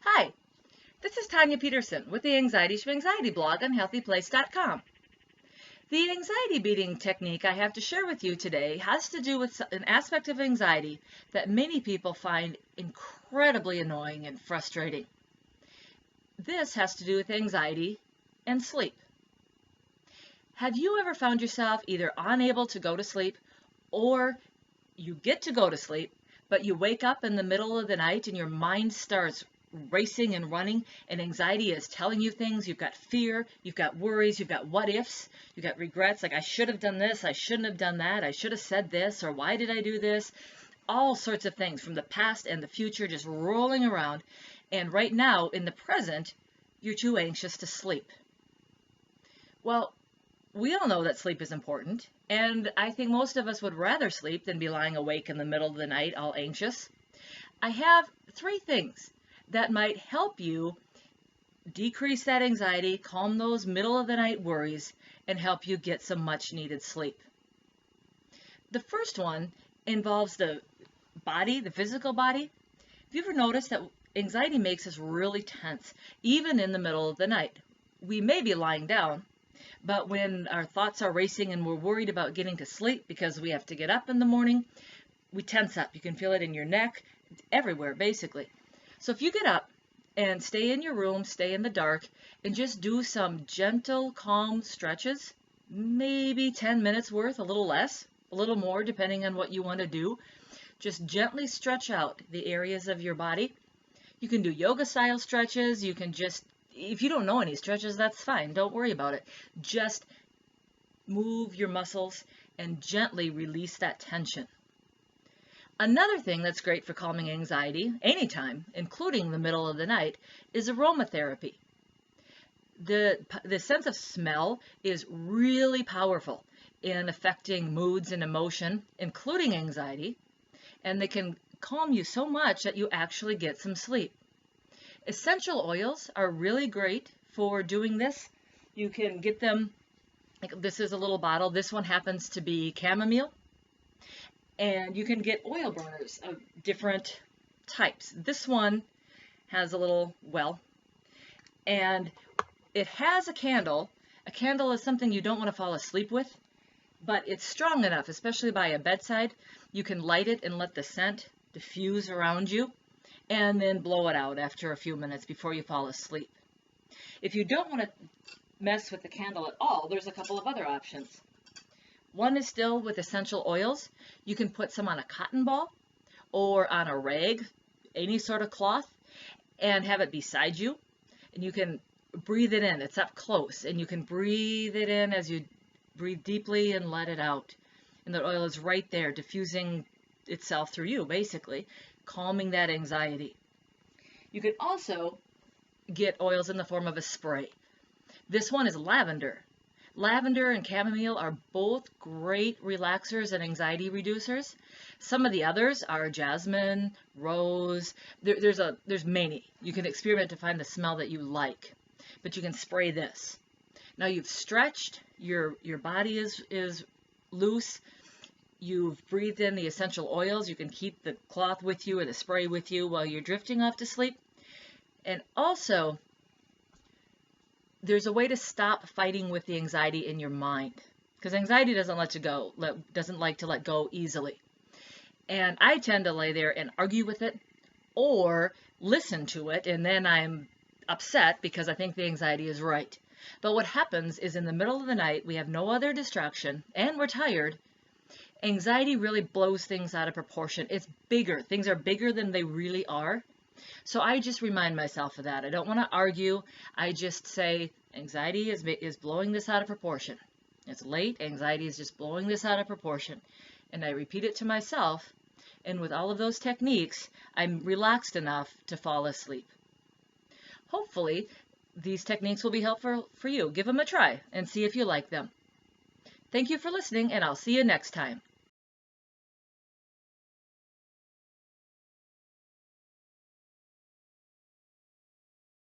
Hi, this is Tanya Peterson with the Anxiety Schmanxiety blog on HealthyPlace.com. The anxiety beating technique I have to share with you today has to do with an aspect of anxiety that many people find incredibly annoying and frustrating. This has to do with anxiety and sleep. Have you ever found yourself either unable to go to sleep or you get to go to sleep, but you wake up in the middle of the night and your mind starts racing and running, and anxiety is telling you things? You've got fear, you've got worries, you've got what ifs, you've got regrets, like I should have done this, I shouldn't have done that, I should have said this, or why did I do this? All sorts of things from the past and the future just rolling around, and right now in the present you're too anxious to sleep. Well, we all know that sleep is important, and I think most of us would rather sleep than be lying awake in the middle of the night all anxious. I have 3 things that might help you decrease that anxiety, calm those middle of the night worries, and help you get some much needed sleep. The first one involves the body, the physical body. Have you ever noticed that anxiety makes us really tense, even in the middle of the night? We may be lying down, but when our thoughts are racing and we're worried about getting to sleep because we have to get up in the morning, we tense up. You can feel it in your neck, everywhere basically. So if you get up and stay in your room, stay in the dark, and just do some gentle, calm stretches, maybe 10 minutes worth, a little less, a little more, depending on what you want to do. Just gently stretch out the areas of your body. You can do yoga style stretches. You can just, if you don't know any stretches, that's fine. Don't worry about it. Just move your muscles and gently release that tension. Another thing that's great for calming anxiety anytime, including the middle of the night, is aromatherapy. The sense of smell is really powerful in affecting moods and emotion, including anxiety, and they can calm you so much that you actually get some sleep. Essential oils are really great for doing this. You can get them, like this is a little bottle. This one happens to be chamomile. And you can get oil burners of different types. This one has a little well, and it has a candle. A candle is something you don't want to fall asleep with, but it's strong enough, especially by a bedside. You can light it and let the scent diffuse around you, and then blow it out after a few minutes before you fall asleep. If you don't want to mess with the candle at all, there's a couple of other options. One is still with essential oils. You can put some on a cotton ball or on a rag, any sort of cloth, and have it beside you. And you can breathe it in. It's up close, and you can breathe it in as you breathe deeply and let it out. And the oil is right there, diffusing itself through you, basically, calming that anxiety. You can also get oils in the form of a spray. This one is lavender. Lavender and chamomile are both great relaxers and anxiety reducers. Some of the others are jasmine, rose. There's many. You can experiment to find the smell that you like, but you can spray this. Now you've stretched, your body is loose. You've breathed in the essential oils. You can keep the cloth with you or the spray with you while you're drifting off to sleep. And also, there's a way to stop fighting with the anxiety in your mind, because anxiety doesn't doesn't like to let go easily. And I tend to lay there and argue with it or listen to it, and then I'm upset because I think the anxiety is right. But what happens is in the middle of the night, we have no other distraction and we're tired. Anxiety really blows things out of proportion. It's bigger. Things are bigger than they really are. So I just remind myself of that. I don't want to argue. I just say anxiety is blowing this out of proportion. It's late. Anxiety is just blowing this out of proportion. And I repeat it to myself. And with all of those techniques, I'm relaxed enough to fall asleep. Hopefully, these techniques will be helpful for you. Give them a try and see if you like them. Thank you for listening, and I'll see you next time.